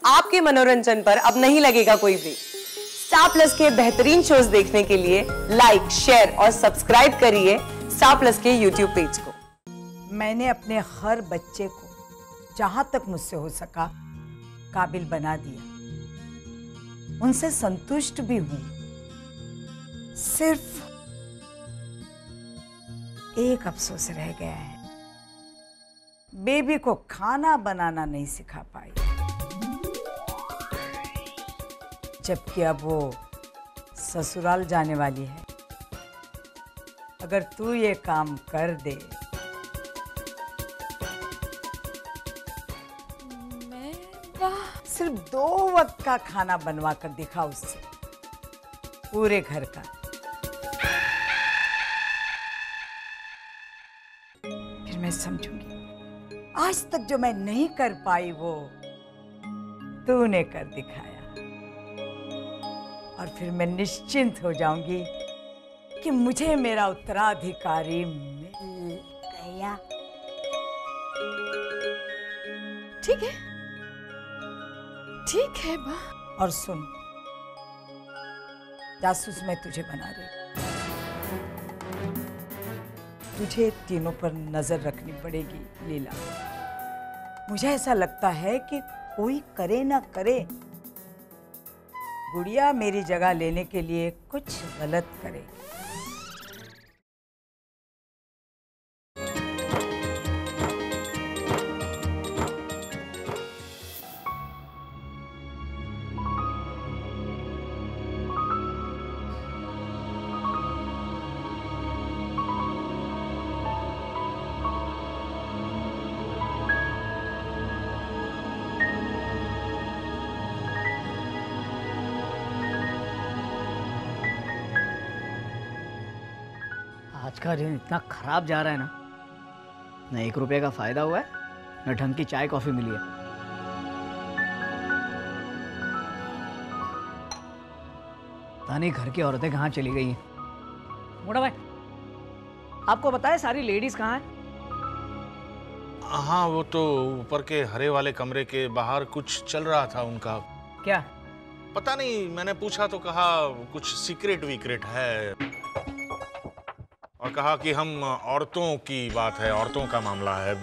आपके मनोरंजन पर अब नहीं लगेगा कोई ब्रेक। स्टार प्लस के बेहतरीन शोज देखने के लिए लाइक, शेयर और सब्सक्राइब करिए स्टार प्लस के यूट्यूब पेज को। मैंने अपने हर बच्चे को जहां तक मुझसे हो सका काबिल बना दिया, उनसे संतुष्ट भी हूं। सिर्फ एक अफसोस रह गया है, बेबी को खाना बनाना नहीं सिखा पाई, जबकि अब वो ससुराल जाने वाली है। अगर तू ये काम कर दे, सिर्फ 2 वक्त का खाना बनवा कर दिखा उससे, पूरे घर का। फिर मैं समझूंगी आज तक जो मैं नहीं कर पाई वो तूने कर दिखाया, और फिर मैं निश्चिंत हो जाऊंगी कि मुझे मेरा उत्तराधिकारी मिल गया। ठीक है, ठीक है बा। और सुन, जासूस मैं तुझे बना रही, तुझे तीनों पर नजर रखनी पड़ेगी लीला। मुझे ऐसा लगता है कि कोई करे ना करे, गुड़िया मेरी जगह लेने के लिए कुछ गलत करे। आज का दिन इतना खराब जा रहा है ना, न 1 रुपये का फायदा हुआ है, न ढंग की चाय कॉफी मिली है। पता नहीं घर की औरतें कहाँ चली गई हैं। मोटा भाई, आपको पता है सारी लेडीज कहाँ हैं? हाँ, वो तो ऊपर के हरे वाले कमरे के बाहर कुछ चल रहा था उनका। क्या? पता नहीं, मैंने पूछा तो कहा कुछ सीक्रेट वीक्रेट है, और कहा कि हम औरतों की बात है, औरतों का मामला है,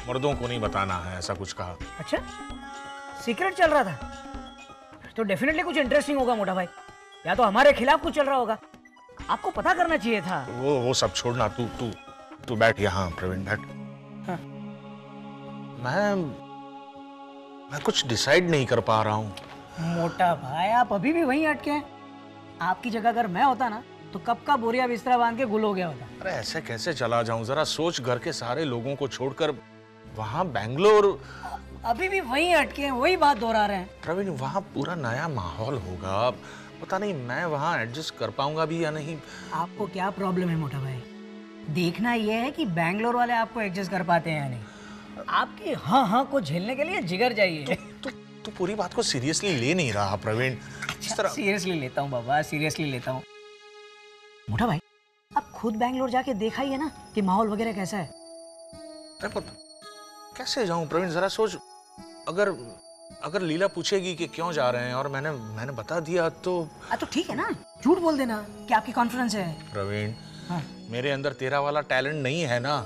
मर्दों को नहीं बताना है, ऐसा कुछ कहा। अच्छा, सीक्रेट चल रहा था तो डेफिनेटली कुछ इंटरेस्टिंग होगा मोटा भाई, या तो हमारे खिलाफ कुछ चल रहा होगा। आपको पता करना चाहिए था। वो सब छोड़ना, तू बैठ यहाँ, प्रवीण बैठ। हाँ। मैं कुछ डिसाइड नहीं कर पा रहा हूँ। मोटा भाई, आप अभी भी वहीं अटके हैं। आपकी जगह अगर मैं होता ना तो कब का बोरिया बिस्तरा बांध के गुल हो गया होता। अरे ऐसे कैसे चला जाऊं? जरा सोच, घर के सारे लोगों को छोड़कर वहां बैंगलोर। अभी भी वहीं अटके हैं, वही बात दोहरा रहे हैं। प्रवीण, वहां पूरा नया माहौल होगा, पता नहीं मैं वहां एडजस्ट कर पाऊंगा भी या नहीं। आपको क्या प्रॉब्लम है मोटा भाई? देखना यह है कि बैंगलोर वाले आपको एडजस्ट कर पाते हैं या नहीं। आपकी हाँ हाँ को झेलने के लिए जिगर चाहिए। तू पूरी बात को सीरियसली ले नहीं रहा प्रवीण। इस तरह सीरियसली लेता हूँ बाबा, सीरियसली लेता हूँ। मोटा भाई, आप खुद बैंगलोर जाके देखा ही है ना कि माहौल वगैरह कैसा है। कैसे जाऊं प्रवीण, जरा सोच, अगर लीला पूछेगी कि क्यों जा रहे हैं और मैंने बता दिया तो ठीक है ना, झूठ बोल देना कि आपकी कॉन्फिडेंस है। प्रवीण, हाँ। मेरे अंदर तेरा वाला टैलेंट नहीं है ना।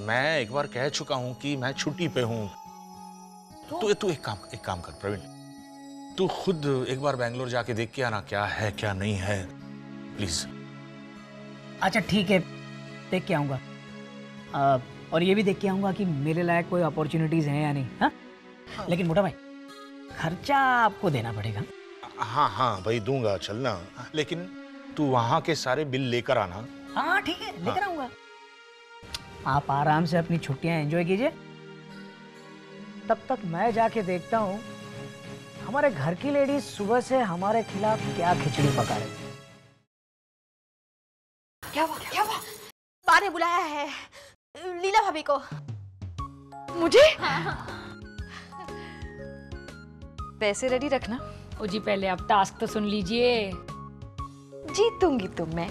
मैं एक बार कह चुका हूं कि मैं छुट्टी पे हूं। तू एक काम कर प्रवीण, तू खुद एक बार बैंगलोर जाके देख के आना, क्या है क्या नहीं है, प्लीज। अच्छा ठीक है, देख के आऊंगा, और ये भी देख के आऊंगा कि मेरे लायक कोई अपॉर्चुनिटीज हैं या नहीं। हाँ? लेकिन मोटा भाई, खर्चा आपको देना पड़ेगा। हाँ भाई, दूंगा, चलना, लेकिन तू वहां के सारे बिल लेकर आना। हाँ ठीक है, लेकर आऊंगा। आप आराम से अपनी छुट्टियां एंजॉय कीजिए, तब तक मैं जाके देखता हूँ हमारे घर की लेडीज सुबह से हमारे खिलाफ क्या खिचड़ी पका रही है। क्या हुआ? बा ने बुलाया है लीला भाभी को। मुझे? पैसे रेडी रखना। ओ जी, पहले आप टास्क तो सुन लीजिए। जीतूंगी तो मैं।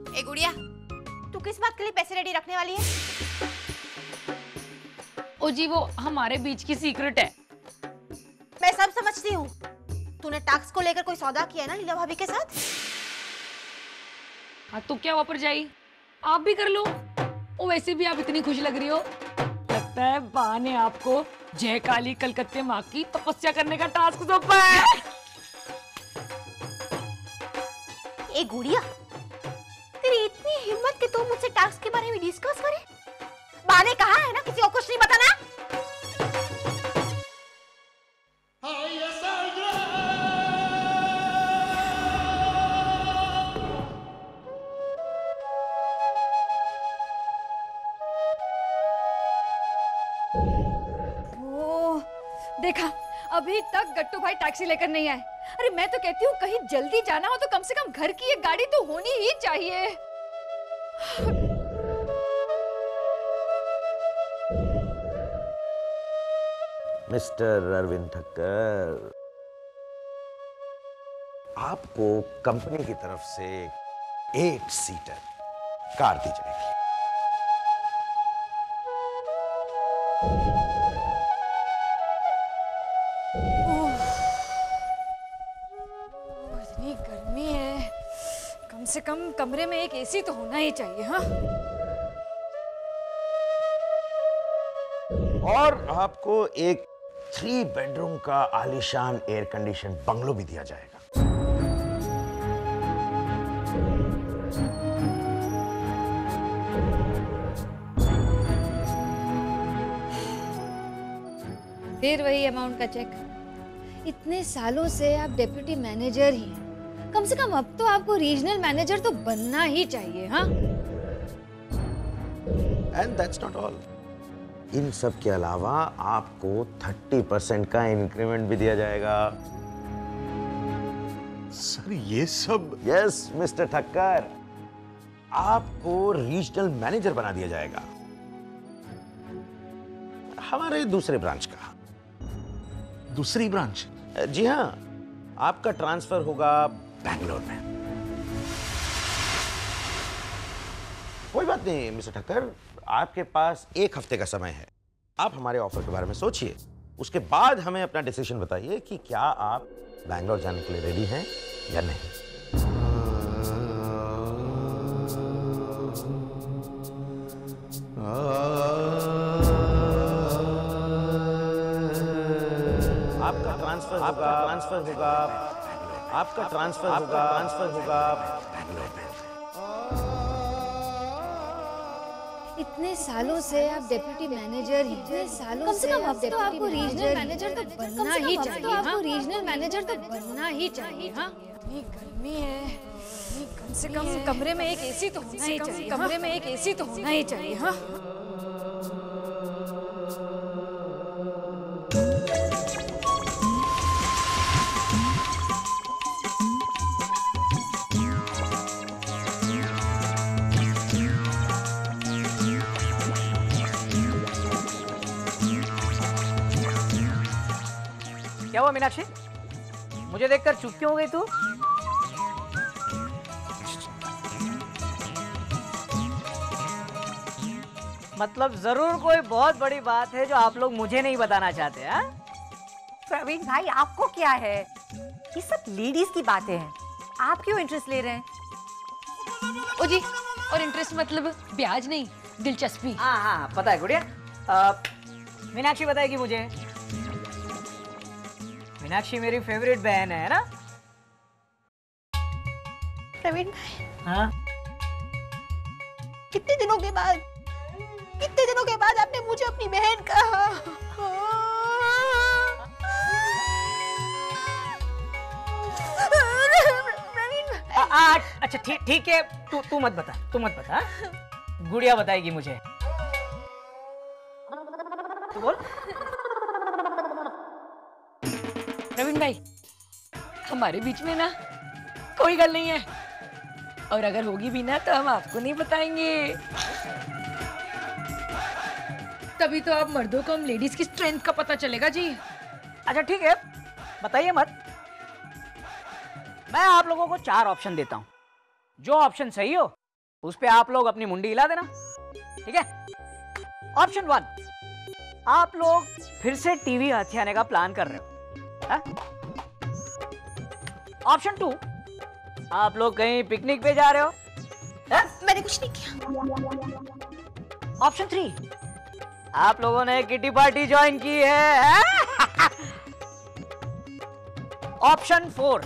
ए गुड़िया, तू किस बात के लिए पैसे रेडी रखने वाली है? ओ जी वो हमारे बीच की सीक्रेट है। मैं सब समझती हूँ। तूने टैक्स को लेकर कोई सौदा किया है ना लीला भाभी के साथ? हाँ तो क्या वापर जाई, आप भी कर लो। ओ वैसे भी आप इतनी खुश लग रही हो, लगता है बा ने आपको जय काली कलकत्ते माँ की तपस्या करने का टास्क सौंपा है। ए गुड़िया, तेरी इतनी हिम्मत कि तू मुझसे टैक्स के बारे में डिस्कस करे? बा ने कहा है ना किसी को कुछ नहीं बताना। देखा, अभी तक गट्टू भाई टैक्सी लेकर नहीं आए। अरे मैं तो कहती हूँ कहीं जल्दी जाना हो तो कम से कम घर की एक गाड़ी तो होनी ही चाहिए। मिस्टर अरविंद ठक्कर, आपको कंपनी की तरफ से 8 सीटर कार दी जाएगी। इतनी गर्मी है, कम से कम कमरे में एक एसी तो होना ही चाहिए। हाँ, और आपको एक 3 बेडरूम का आलीशान एयर कंडीशन बंगलो भी दिया जाएगा। फिर वही अमाउंट का चेक। इतने सालों से आप डिप्टी मैनेजर ही हैं, कम से कम अब तो आपको रीजनल मैनेजर तो बनना ही चाहिए। हाँ, एंड दैट्स नॉट ऑल, इन सब के अलावा आपको 30% का इंक्रीमेंट भी दिया जाएगा। सर ये सब? यस मिस्टर ठक्कर, आपको रीजनल मैनेजर बना दिया जाएगा हमारे दूसरे ब्रांच का। दूसरी ब्रांच? जी हाँ, आपका ट्रांसफर होगा बैंगलोर में। कोई बात नहीं मिस्टर ठक्कर, आपके पास 1 हफ्ते का समय है। आप हमारे ऑफर के बारे में सोचिए, उसके बाद हमें अपना डिसीजन बताइए कि क्या आप बैंगलोर जाने के लिए रेडी हैं या नहीं। आपका ट्रांसफर होगा बैंगलोर में। इतने सालों से आप डिप्टी मैनेजर ही, इतने सालों कम से कम अब तो आपको रीजनल मैनेजर तो बनना ही चाहिए। आपको रीजनल मैनेजर तो बनना ही चाहिए। हाँ, इतनी गर्मी है, कम से कम कमरे में एक एसी तो होना ही चाहिए। कमरे में एक एसी तो होना ही चाहिए। हाँ, क्या हुआ मीनाक्षी, मुझे देखकर चुप क्यों हो गई तू? मतलब जरूर कोई बहुत बड़ी बात है जो आप लोग मुझे नहीं बताना चाहते। हैं? प्रवीण भाई आपको क्या है, ये सब लेडीज की बातें हैं, आप क्यों इंटरेस्ट ले रहे हैं? ओ जी, और इंटरेस्ट मतलब ब्याज नहीं, दिलचस्पी। हाँ हाँ पता है गुड़िया। मीनाक्षी बताएगी मुझे। मीनाक्षी मेरी फेवरेट बहन है ना? प्रवीण भाई, हाँ, कितने दिनों के बाद आपने मुझे अपनी बहन कहा। अच्छा ठीक है, तू मत बता। गुड़िया बताएगी मुझे। तू बोल। प्रवीण भाई, हमारे बीच में ना कोई गल नहीं है, और अगर होगी भी ना तो हम आपको नहीं बताएंगे। तभी तो आप मर्दों को हम लेडीज की स्ट्रेंथ का पता चलेगा जी। अच्छा ठीक है, बताइए मत। मैं आप लोगों को 4 ऑप्शन देता हूं, जो ऑप्शन सही हो उस पे आप लोग अपनी मुंडी हिला देना, ठीक है? ऑप्शन 1, आप लोग फिर से टीवी हथियाने का प्लान कर रहे हो? ऑप्शन 2, आप लोग कहीं पिकनिक पे जा रहे हो? मैंने कुछ नहीं किया। ऑप्शन 3, आप लोगों ने किटी पार्टी ज्वाइन की है? ऑप्शन 4,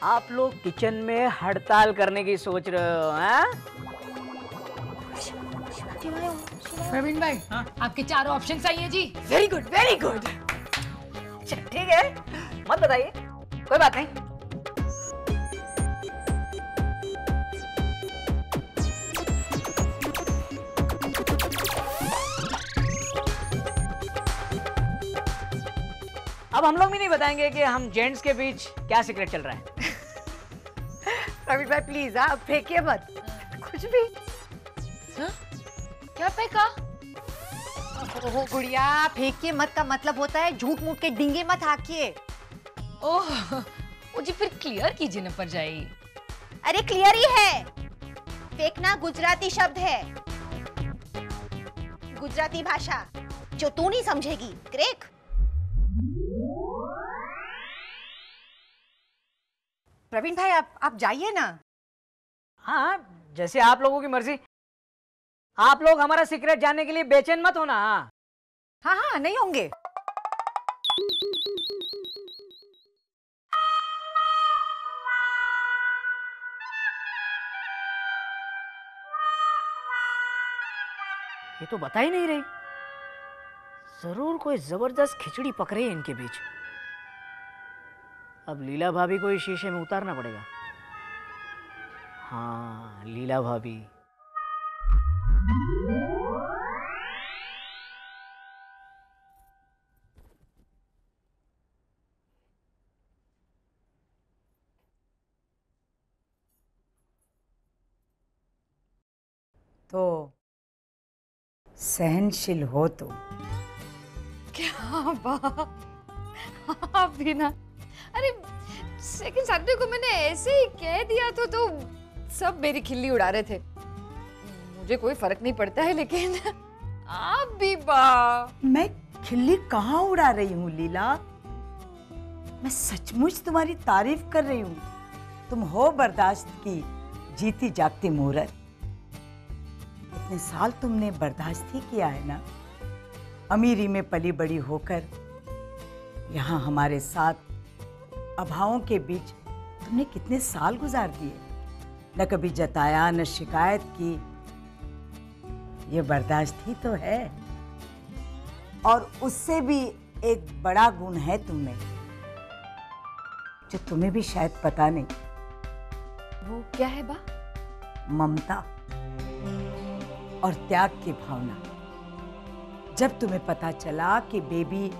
आप लोग किचन में हड़ताल करने की सोच रहे हो? प्रवीण भाई, आपके चारों ऑप्शन सही हैं जी। Very good, very good. ठीक है, मत बताइए, कोई बात नहीं। अब हम लोग भी नहीं बताएंगे कि हम जेंट्स के बीच क्या सीक्रेट चल रहा है। प्रवीण भाई प्लीज आप फेंकिए मत कुछ भी। क्या फेंका? ओहो गुड़िया, फेंकिए मत का मतलब होता है झूठ मूठ के डिंगे मत हाकिए। ओह, वो जी फिर क्लियर कीजिए ना पर जाई। अरे क्लियर ही है। फेंकना गुजराती शब्द है, गुजराती भाषा जो तू नहीं समझेगी। क्रेक। प्रवीण भाई आप जाइए ना। हाँ, जैसे आप लोगों की मर्जी। आप लोग हमारा सीक्रेट जानने के लिए बेचैन मत होना। हाँ हाँ नहीं होंगे। ये तो बता ही नहीं रही। जरूर कोई जबरदस्त खिचड़ी पक रही है इनके बीच। अब लीला भाभी को इस शीशे में उतारना पड़ेगा। हाँ, लीला भाभी। तो सहनशील हो तुम। क्या बात, आप भी ना। अरे सेकंड सैटरडे को मैंने ऐसे ही कह दिया तो सब मेरी खिल्ली उड़ा रहे थे। मुझे कोई फर्क नहीं पड़ता है, लेकिन आप भी बा। मैं खिल्ली कहाँ उड़ा रही हूँ लीला, मैं सचमुच तुम्हारी तारीफ कर रही हूँ। तुम हो बर्दाश्त की जीती जागती मूरत। इतने साल तुमने बर्दाश्त ही किया है ना, अमीरी में पली बड़ी होकर यहाँ हमारे साथ अभावों के बीच तुमने कितने साल गुजार दिए। न कभी जताया न शिकायत की। ये बर्दाश्त ही तो है। और उससे भी एक बड़ा गुण है तुम में, जो तुम्हें भी शायद पता नहीं। वो क्या है बा? ममता और त्याग की भावना। जब तुम्हें पता चला कि बेबी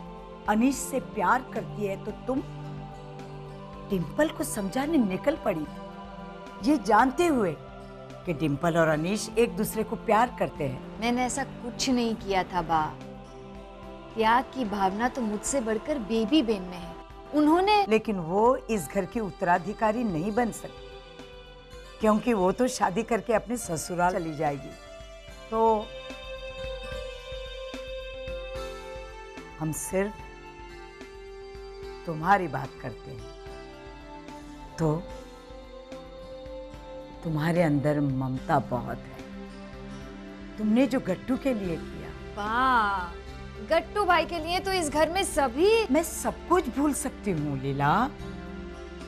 अनीश से प्यार करती है तो तुम डिम्पल को समझाने निकल पड़ी, ये जानते हुए कि डिम्पल और अनीश एक दूसरे को प्यार करते हैं। मैंने ऐसा कुछ नहीं किया था बा। त्याग की भावना तो मुझसे बढ़कर बेबी बेन में है। उन्होंने, लेकिन वो इस घर की उत्तराधिकारी नहीं बन सकती, क्योंकि वो तो शादी करके अपने ससुराल चली जाएगी। तो हम सिर्फ तुम्हारी बात करते हैं। तो तुम्हारे अंदर ममता बहुत है। तुमने जो गट्टू के लिए किया, बा गट्टू भाई के लिए तो इस घर में सभी। मैं सब कुछ भूल सकती हूँ लीला,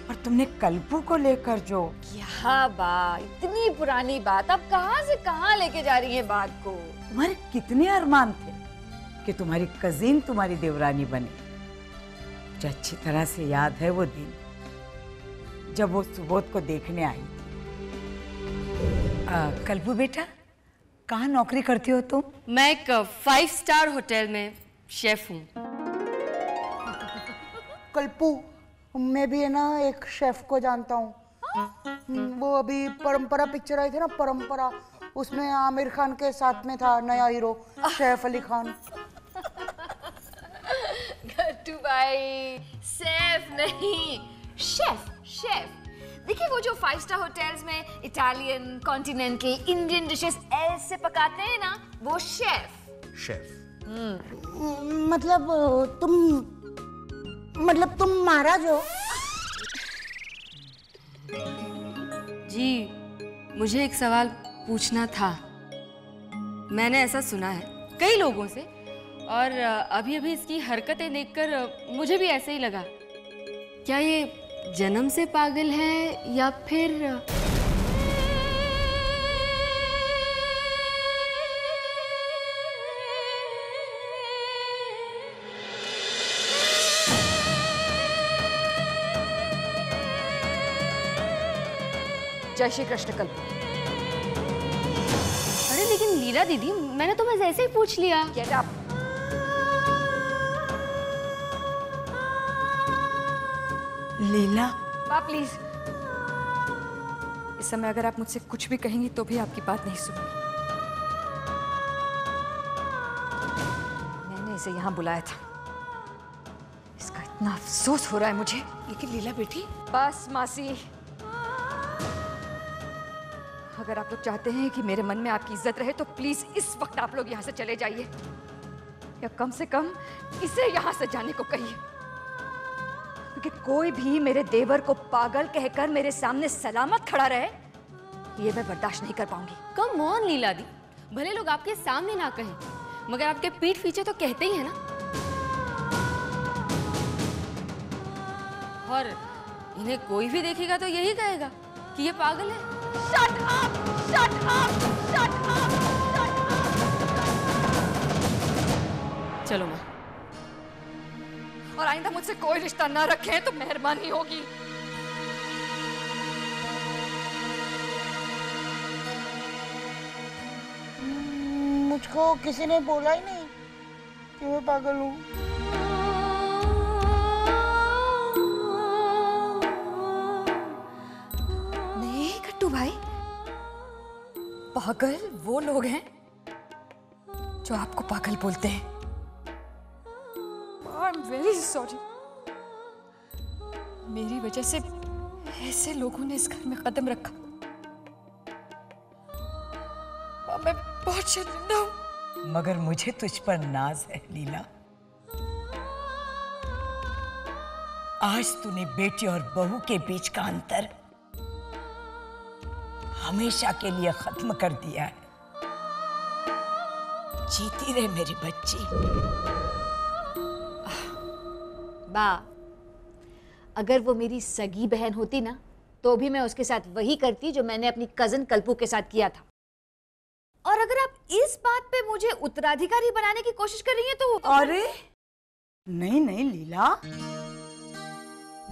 और तुमने कल्पू को लेकर जो। क्या बा, इतनी पुरानी बात अब कहाँ से कहाँ लेके जा रही है बात को। तुम्हारे कितने अरमान थे कि तुम्हारी कजिन तुम्हारी देवरानी बने। मुझे अच्छी तरह से याद है वो दिन जब वो सुबोध को देखने आई। कल्पू बेटा, कहाँ नौकरी करती हो तुम? मैं एक 5 स्टार होटल में शेफ हूँ। कल्पू, मैं भी है ना एक शेफ को जानता हूँ। वो अभी परंपरा पिक्चर आई थी ना, परंपरा, उसमें आमिर खान के साथ में था नया हीरो सैफ अली खान। गट्टू भाई शेफ नहीं, शेफ। शेफ देखिए, वो जो 5 स्टार होटल्स में इटालियन, कॉन्टिनेंटल, इंडियन डिशेस ऐसे पकाते हैं ना, वो शेफ। शेफ मतलब तुम महाराज हो? जी, मुझे एक सवाल पूछना था। मैंने ऐसा सुना है कई लोगों से, और अभी अभी इसकी हरकतें देखकर मुझे भी ऐसे ही लगा। क्या ये जन्म से पागल है या फिर जय श्री कृष्ण कल्पू। अरे लेकिन लीला दीदी, मैंने तो बस ऐसे ही पूछ लिया। Get up. लीला, माँ प्लीज, इस समय अगर आप मुझसे कुछ भी कहेंगी तो भी आपकी बात नहीं सुनूंगी। मैंने इसे यहाँ बुलाया था, इसका इतना अफसोस हो रहा है मुझे। लेकिन लीला बेटी, बस मासी, अगर आप लोग चाहते हैं कि मेरे मन में आपकी इज्जत रहे तो प्लीज इस वक्त आप लोग यहाँ से चले जाइए, या कम से कम इसे यहाँ से जाने को कहिए, क्योंकि कोई भी मेरे देवर को पागल कहकर मेरे सामने सलामत खड़ा रहे, ये मैं बर्दाश्त नहीं कर पाऊंगी। कम ऑन लीला दी, भले लोग आपके सामने ना कहें, मगर आपके पीठ पीछे तो कहते ही है ना। और इन्हें कोई भी देखेगा तो यही कहेगा कि ये पागल है। Shut up! Shut up! Shut up! Shut up! चलो माँ। और आइंदा मुझसे कोई रिश्ता ना रखें तो मेहरबानी होगी। मुझको किसी ने बोला ही नहीं कि मैं पागल हूँ। नहीं कट्टू भाई, पागल वो लोग हैं जो आपको पागल बोलते हैं। आई एम वेरी सॉरी, मेरी वजह से ऐसे लोगों ने इस घर में कदम रखा। मैं बहुत शर्मिंदा हूँ। मगर मुझे तुझ पर नाज है लीला। आज तूने बेटी और बहू के बीच का अंतर हमेशा के लिए खत्म कर दिया है। जीती रहे मेरी बच्ची। बा, अगर वो मेरी सगी बहन होती ना तो भी मैं उसके साथ वही करती जो मैंने अपनी कजन कल्पू के साथ किया था। और अगर आप इस बात पे मुझे उत्तराधिकारी बनाने की कोशिश कर रही हैं तो अरे नहीं नहीं लीला,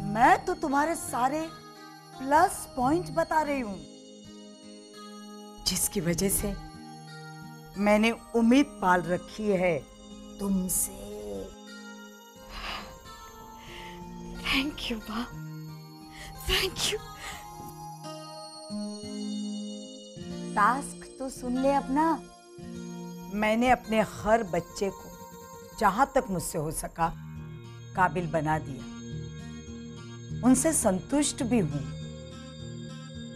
मैं तो तुम्हारे सारे प्लस पॉइंट बता रही हूं, जिसकी वजह से मैंने उम्मीद पाल रखी है तुमसे। थैंक यू बा, थैंक यू। टास्क तो सुन ले अपना। मैंने अपने हर बच्चे को जहां तक मुझसे हो सका काबिल बना दिया, उनसे संतुष्ट भी हूं।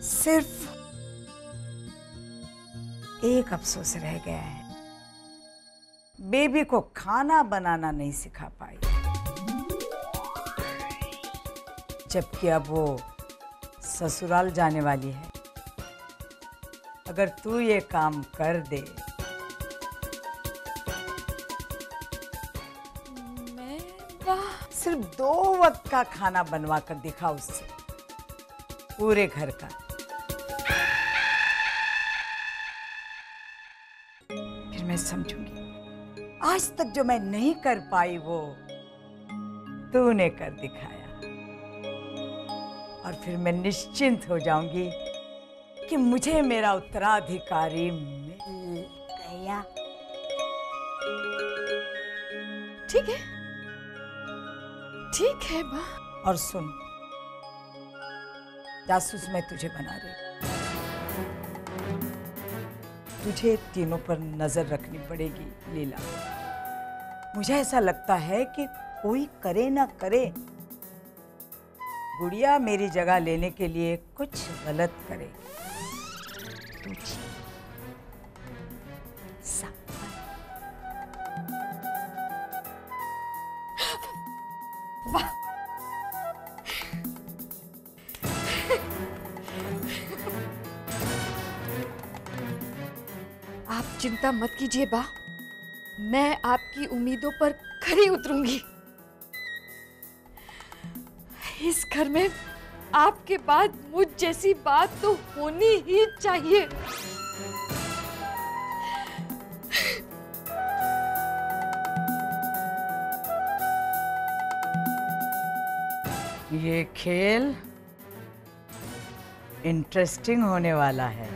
सिर्फ एक अफसोस रह गया है, बेबी को खाना बनाना नहीं सिखा पाई, जबकि अब वो ससुराल जाने वाली है। अगर तू ये काम कर दे, मैं सिर्फ 2 वक्त का खाना बनवा कर दिखा उससे, पूरे घर का। फिर मैं समझूंगी आज तक जो मैं नहीं कर पाई वो तूने कर दिखाया, और फिर मैं निश्चिंत हो जाऊंगी कि मुझे मेरा उत्तराधिकारी मिल गया। ठीक है, ठीक है बा। और सुन, जासूस मैं तुझे बना रही, तुझे तीनों पर नजर रखनी पड़ेगी लीला। मुझे ऐसा लगता है कि कोई करे ना करे, गुड़िया मेरी जगह लेने के लिए कुछ गलत करेगी। तुझे सब चिंता मत कीजिए बा, मैं आपकी उम्मीदों पर खरी उतरूंगी। इस घर में आपके बाद मुझ जैसी बात तो होनी ही चाहिए। ये खेल इंटरेस्टिंग होने वाला है।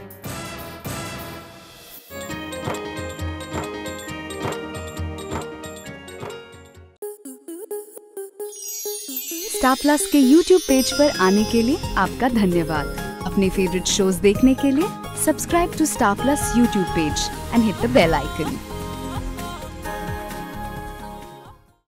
स्टार प्लस के YouTube पेज पर आने के लिए आपका धन्यवाद। अपने फेवरेट शोज देखने के लिए subscribe to Star Plus YouTube page and hit the bell icon.